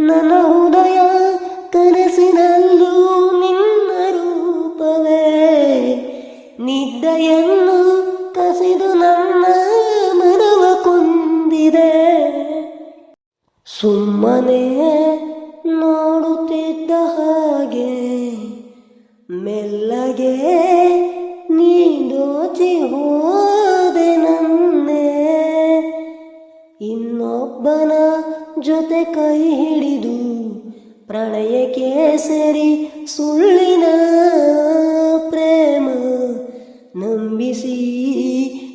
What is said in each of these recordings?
ನನ್ನ ಹೃದಯ ಕನಸಿನಲ್ಲೂ ನಿನ್ನ ರೂಪವೇ ನಿದ್ದೆಯನ್ನು ಕಸಿದು ನನ್ನ ಮನವ ಕೊಂದಿದೆ. ಸುಮ್ಮನೆ ನೋಡುತ್ತಿದ್ದ ಹಾಗೆ ಮೆಲ್ಲಗೆ ನೀ ದೋಚಿ ಹೋದೆ ನನ್ನೇ. ಇನ್ನೊಬ್ಬನ ಜೊತೆ ಕೈ ಹಿಡಿದು ಪ್ರಣಯ ಕೇಸರಿ ಸುಳ್ಳಿನ ಪ್ರೇಮ ನಂಬಿಸಿ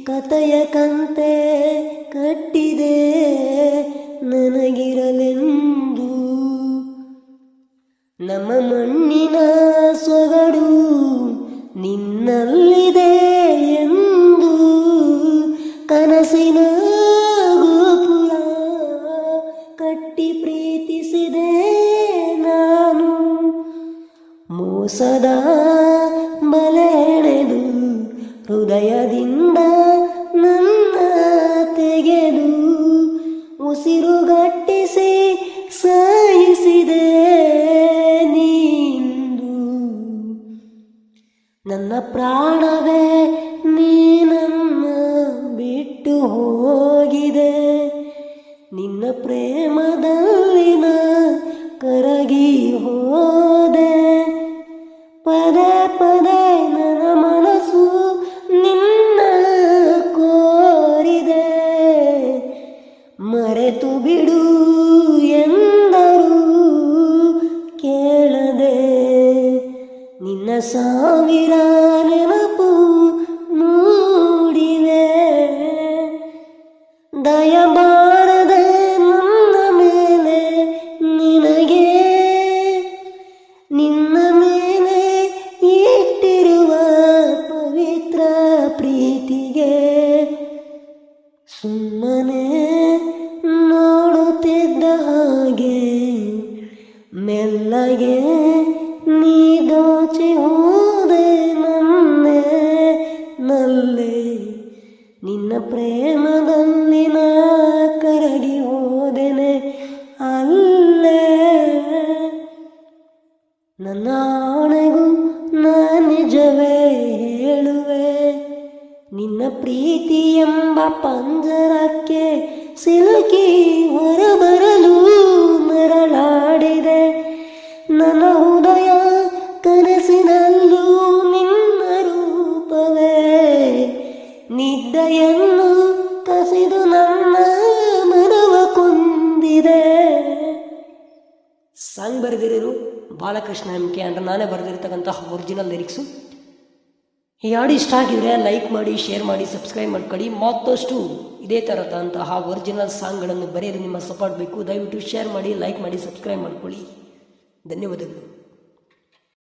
ಕಥೆಯ ಕಂತೆ ಕಟ್ಟಿದೆ ನನಗಿರಲೆಂದು. ನಮ್ಮ ಮಣ್ಣಿನ ಸೊಗಡು ನಿನ್ನಲ್ಲಿದೆ ಎಂದು ಕನಸಿನ ಗೋಪುರ ಕಟ್ಟಿ ಪ್ರೀತಿಸಿದೆ ನಾನು. ಮೋಸದ ಬಲೆ ಎಳೆದು ಹೃದಯದಿಂದ ನನ್ನ ತೆಗೆದು ಉಸಿರುಗಟ್ಟಿಸಿ ಸಾಯಿಸಿದೆ ನೀಂದು. ನನ್ನ ಪ್ರಾಣವೇ ನೀನನ್ನ ಬಿಟ್ಟು ಹೋಗಿದೆ. ನಿನ್ನ ಪ್ರೇಮದಲ್ಲಿನ ಕರಗಿ ಹೋದೆ. ಪದೇ ಪದೇ ನನ್ನ ಮನಸ್ಸು ನಿನ್ನ ಕೋರಿದೆ. ಮರೆತು ಬಿಡು ಎಂದರು ಕೇಳದೆ. ನಿನ್ನ ಸಾವಿರ ನೆನಪು ಮೂಡಿವೆ. ದಯಮಾಡದೆ ನನ್ನ ಮೇಲೆ ನಿನಗೆ ನಿನ್ನ ಮೇಲೆ ಇಟ್ಟಿರುವ ಪವಿತ್ರ ಪ್ರೀತಿಗೆ ಸುಮ್ಮನೆ ನೋಡುತ್ತಿದ್ದ ಹಾಗೆ ಮೆಲ್ಲಗೆ ನೀ ದೋಚಿ ಹೋದೆ ನನ್ನೇ ನಲ್ಲೇ. ನಿನ್ನ ಪ್ರೇಮದಲ್ಲಿನ ಕರಗಿ ಹೋದೆನೆ ಅಲ್ಲೇ. ನನ್ನ ಆಣೆಗೂ ನಾ ನಿಜವೇ ಹೇಳುವೆ. ನಿನ್ನ ಪ್ರೀತಿ ಎಂಬ ಪಂಜರಕ್ಕೆ ಸಿಲುಕಿ ಹೊರಬರಲು ಮರಳಾಡಿದೆ. ನನ್ನ ಹೃದಯ ಕನಸಿನಲ್ಲೂ ನಿನ್ನ ರೂಪವೇ ನಿದ್ದೆಯನ್ನು ಕಸಿದು ನನ್ನ ಮನವ ಕೊಂದಿದೆ. ಸಾಂಗ್ ಬರೆದಿರೋರು ಬಾಲಕೃಷ್ಣ MK ಅಂದರೆ ನಾನೇ ಬರೆದಿರ್ತಕ್ಕಂತಹ ಒರಿಜಿನಲ್ ಲಿರಿಕ್ಸು. ಈ ಹಾಡು ಇಷ್ಟ ಆಗಿದ್ರೆ ಲೈಕ್ ಮಾಡಿ, ಶೇರ್ ಮಾಡಿ, ಸಬ್ಸ್ಕ್ರೈಬ್ ಮಾಡ್ಕೊಳ್ಳಿ. ಮತ್ತಷ್ಟು ಇದೇ ಥರದಂತಹ ಒರಿಜಿನಲ್ ಸಾಂಗ್ಗಳನ್ನು ಬರೆಯಲು ನಿಮ್ಮ ಸಪೋರ್ಟ್ ಬೇಕು. ದಯವಿಟ್ಟು ಶೇರ್ ಮಾಡಿ, ಲೈಕ್ ಮಾಡಿ, ಸಬ್ಸ್ಕ್ರೈಬ್ ಮಾಡ್ಕೊಳ್ಳಿ. ಧನ್ಯವಾದಗಳು.